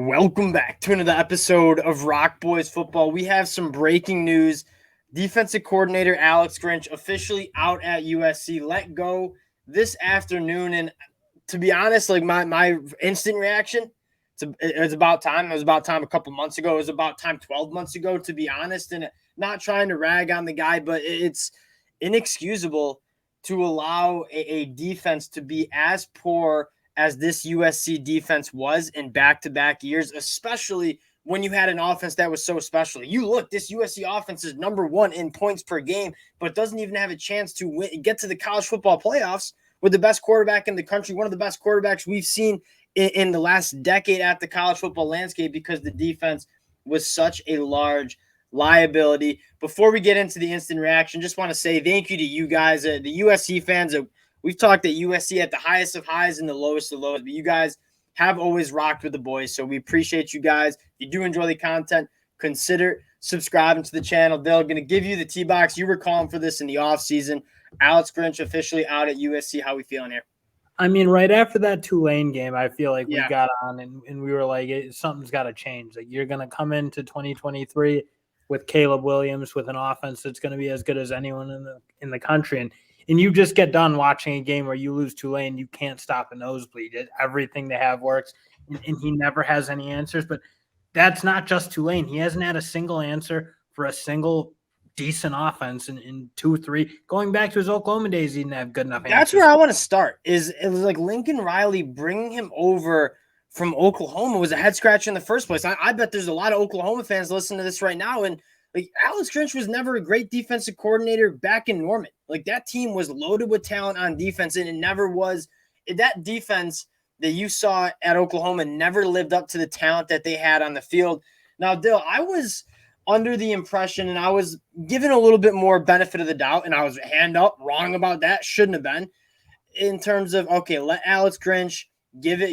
Welcome back to another episode of Rock Boys Football. We have some breaking news. Defensive Coordinator Alex Grinch officially out at USC, let go this afternoon. And to be honest, like my instant reaction, it was about time. It was about time a couple months ago. It was about time 12 months ago, to be honest. And not trying to rag on the guy, but it's inexcusable to allow a defense to be as poor as this USC defense was in back-to-back years, especially when you had an offense that was so special. You look, this USC offense is number one in points per game, but doesn't even have a chance to get to the college football playoffs with the best quarterback in the country, one of the best quarterbacks we've seen in the last decade at the college football landscape, because the defense was such a large liability. Before we get into the instant reaction, just want to say thank you to you guys, the USC fans. We've talked at USC at the highest of highs and the lowest of lows, but you guys have always rocked with the boys, so we appreciate you guys. If you do enjoy the content, consider subscribing to the channel. They're going to give you the T-Box. You were calling for this in the offseason. Alex Grinch officially out at USC. How we feeling here? I mean, right after that Tulane game, I feel like we got on and we were like, something's got to change. Like, you're going to come into 2023 with Caleb Williams with an offense that's going to be as good as anyone in the country. And you just get done watching a game where you lose Tulane, you can't stop a nosebleed. Everything they have works, and he never has any answers. But that's not just Tulane. He hasn't had a single answer for a single decent offense in 2-3. Going back to his Oklahoma days, he didn't have good enough answers. That's where I want to start. It was like Lincoln Riley bringing him over from Oklahoma was a head scratcher in the first place. I bet there's a lot of Oklahoma fans listening to this right now, and like, Alex Grinch was never a great defensive coordinator back in Norman. Like, that team was loaded with talent on defense, and it never was. That defense that you saw at Oklahoma never lived up to the talent that they had on the field. Now, Dill, I was under the impression, and I was given a little bit more benefit of the doubt, and I was hand up wrong about that. Shouldn't have been, in terms of, okay, let Alex Grinch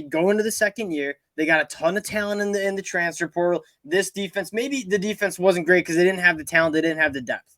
go into the second year. They got a ton of talent in the transfer portal. This defense, maybe the defense wasn't great because they didn't have the talent, they didn't have the depth.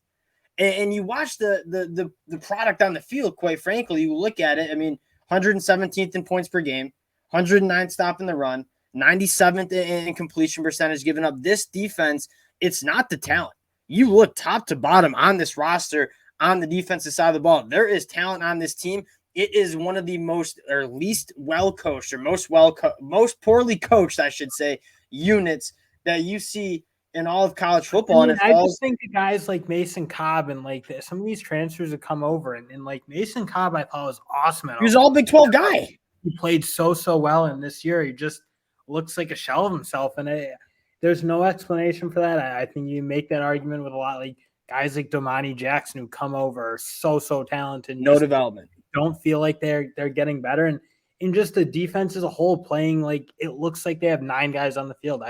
And you watch the product on the field, quite frankly, you look at it, I mean, 117th in points per game, 109th stopping the run, 97th in completion percentage given up. This defense, it's not the talent. You look top to bottom on this roster, on the defensive side of the ball, there is talent on this team. It is one of the most or least well-coached or most poorly coached, I should say, units that you see in all of college football. I just think the guys like Mason Cobb and like some of these transfers have come over, and like Mason Cobb, I thought was awesome. He was all Big 12 guy. He played so well, and this year he just looks like a shell of himself, and there's no explanation for that. I think you make that argument with a lot, like guys like Domani Jackson who come over are so talented. No development. Don't feel like they're getting better, and in just the defense as a whole playing like it looks like they have 9 guys on the field.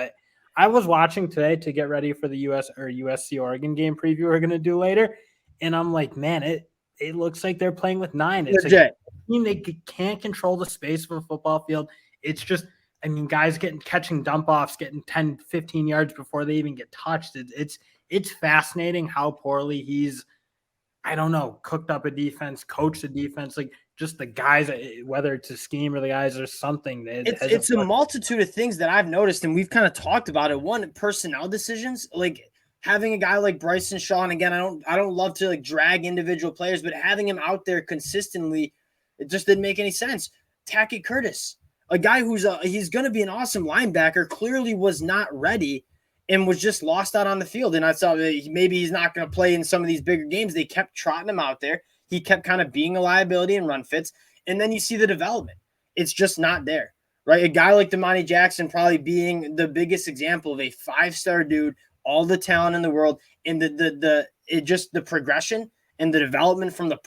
I was watching today to get ready for the USC Oregon game preview we're gonna do later, and I'm like, man, it looks like they're playing with 9. It's like, they can't control the space of a football field. It's just, I mean, guys catching dump offs, getting 10, 15 yards before they even get touched. It's fascinating how poorly he's, I don't know, cooked up a defense, coached a defense, like just the guys, whether it's a scheme or the guys or something. It's a multitude of things that I've noticed, and we've kind of talked about it. One, personnel decisions, like having a guy like Bryson Shaw, and again, I don't love to like drag individual players, but having him out there consistently, it just didn't make any sense. Tackett Curtis, a guy he's going to be an awesome linebacker, clearly was not ready and was just lost out on the field. And I thought maybe he's not going to play in some of these bigger games. They kept trotting him out there. He kept kind of being a liability in run fits. And then you see the development. It's just not there, right? A guy like Domani Jackson probably being the biggest example of a 5-star dude, all the talent in the world, and the progression and the development from the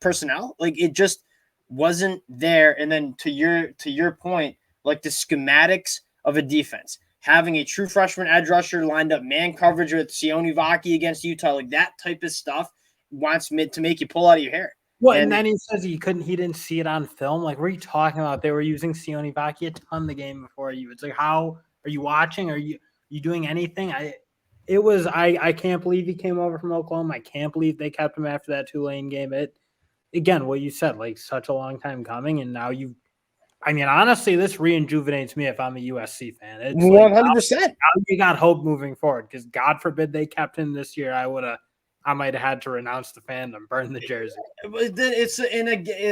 personnel, like it just wasn't there. And then to your point, like the schematics of a defense, having a true freshman edge rusher lined up man coverage with Sione Vaki against Utah, like that type of stuff wants to make you pull out of your hair. Well, and then he says he didn't see it on film. Like, what are you talking about? They were using Sione Vaki a ton the game before you. It's like, how are you watching? Are you doing anything? I can't believe he came over from Oklahoma. I can't believe they kept him after that Tulane game. Again, what you said, like such a long time coming, and now I mean, honestly, this rejuvenates me if I'm a USC fan. It's 100%. Now you got hope moving forward because God forbid they kept him this year. I might have had to renounce the fandom, burn the jersey. It's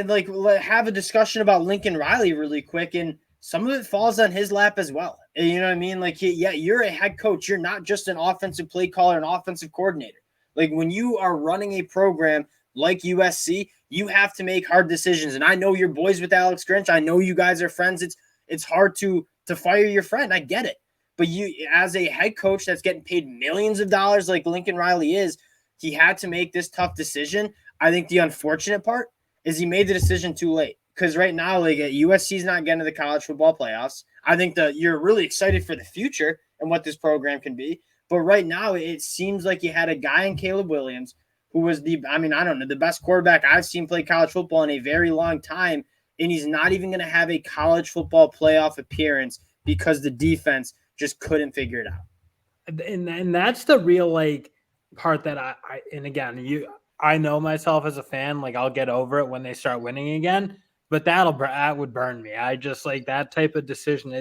like have a discussion about Lincoln Riley really quick, and some of it falls on his lap as well. You know what I mean? Like, you're a head coach. You're not just an offensive play caller, an offensive coordinator. Like, when you are running a program like USC, you have to make hard decisions. And I know you're boys with Alex Grinch. I know you guys are friends. It's hard to fire your friend. I get it. But you, as a head coach that's getting paid millions of dollars like Lincoln Riley is, he had to make this tough decision. I think the unfortunate part is he made the decision too late. Because right now, like, USC's not getting to the college football playoffs. I think that you're really excited for the future and what this program can be. But right now, it seems like you had a guy in Caleb Williams who was the best quarterback I've seen play college football in a very long time. And he's not even going to have a college football playoff appearance because the defense just couldn't figure it out. And that's the real, like, part that I know myself as a fan, like, I'll get over it when they start winning again. But that would burn me. I just like that type of decision.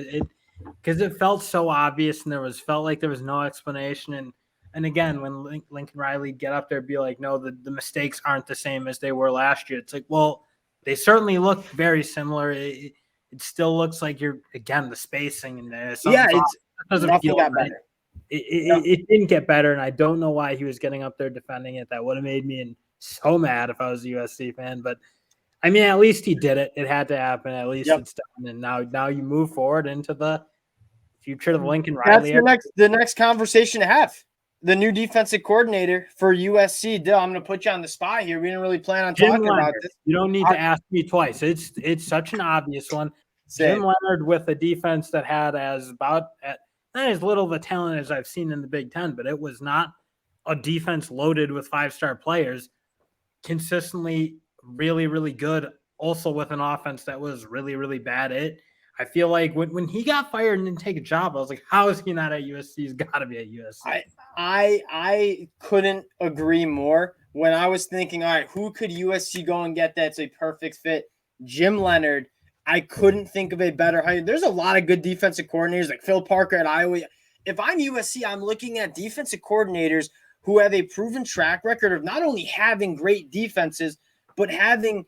Because it felt so obvious, and felt like there was no explanation. And again, when Lincoln Riley get up there and be like, no, the mistakes aren't the same as they were last year. It's like, well, they certainly look very similar. It still looks like the spacing and it doesn't feel got better. It didn't get better, and I don't know why he was getting up there defending it. That would have made me so mad if I was a USC fan, but. I mean, at least he did it. It had to happen. At least it's done. And now you move forward into the future of Lincoln Riley. That's the next conversation to have. The new defensive coordinator for USC. Dill, I'm going to put you on the spot here. We didn't really plan on talking about this. You don't need to ask me twice. It's such an obvious one. Same. Jim Leonhard with a defense that had not as little of a talent as I've seen in the Big Ten, but it was not a defense loaded with 5-star players. Consistently really, really good, also with an offense that was really, really bad. I feel like when he got fired and didn't take a job, I was like, how is he not at USC? He's got to be at USC. I couldn't agree more. When I was thinking, all right, who could USC go and get that's a perfect fit? Jim Leonhard. I couldn't think of a better hire. There's a lot of good defensive coordinators like Phil Parker at Iowa. If I'm USC, I'm looking at defensive coordinators who have a proven track record of not only having great defenses, but having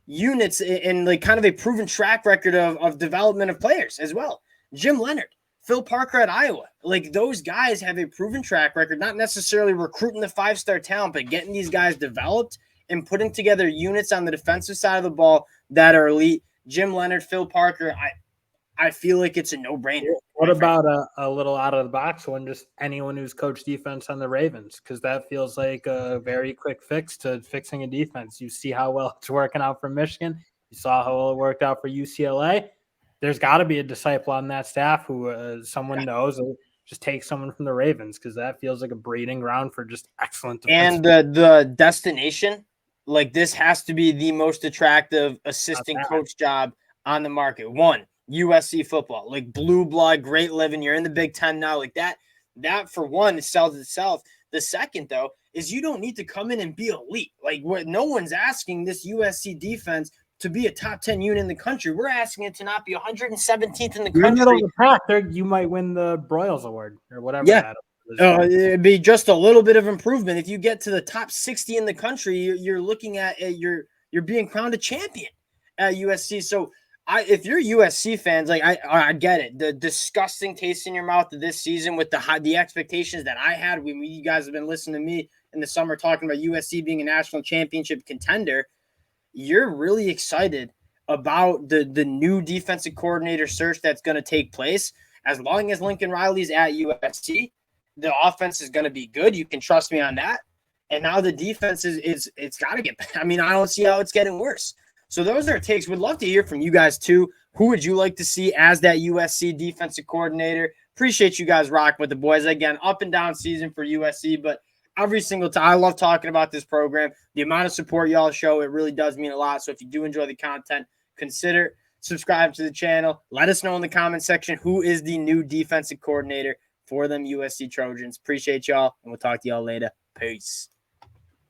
units and like kind of a proven track record of development of players as well. Jim Leonhard, Phil Parker at Iowa, like those guys have a proven track record, not necessarily recruiting the 5-star talent, but getting these guys developed and putting together units on the defensive side of the ball that are elite. Jim Leonhard, Phil Parker, I feel like it's a no-brainer. What about a little out of the box one? Just anyone who's coached defense on the Ravens, because that feels like a very quick fix to fixing a defense. You see how well it's working out for Michigan. You saw how well it worked out for UCLA. There's got to be a disciple on that staff who someone knows. Just take someone from the Ravens, because that feels like a breeding ground for just excellent defense. And the destination, like this has to be the most attractive assistant coach job on the market. One, USC football, like blue blood, great living. You're in the Big Ten now, like that for one, it sells itself. The second, though, is you don't need to come in and be elite. Like no one's asking this USC defense to be a top 10 unit in the country. We're asking it to not be 117th in the country. Middle of the pack, you might win the Broyles Award or whatever. Yeah. It'd be just a little bit of improvement. If you get to the top 60 in the country, you're looking at you're being crowned a champion at USC. So if you're USC fans, like I get it. The disgusting taste in your mouth of this season with the expectations that I had when you guys have been listening to me in the summer talking about USC being a national championship contender. You're really excited about the new defensive coordinator search that's going to take place. As long as Lincoln Riley's at USC, the offense is going to be good. You can trust me on that. And now the defense it's got to get better. I mean, I don't see how it's getting worse. So those are takes. We'd love to hear from you guys too. Who would you like to see as that USC defensive coordinator? Appreciate you guys rocking with the boys. Again, up and down season for USC, but every single time, I love talking about this program. The amount of support y'all show, it really does mean a lot. So if you do enjoy the content, consider subscribe to the channel. Let us know in the comment section who is the new defensive coordinator for them USC Trojans. Appreciate y'all, and we'll talk to y'all later. Peace.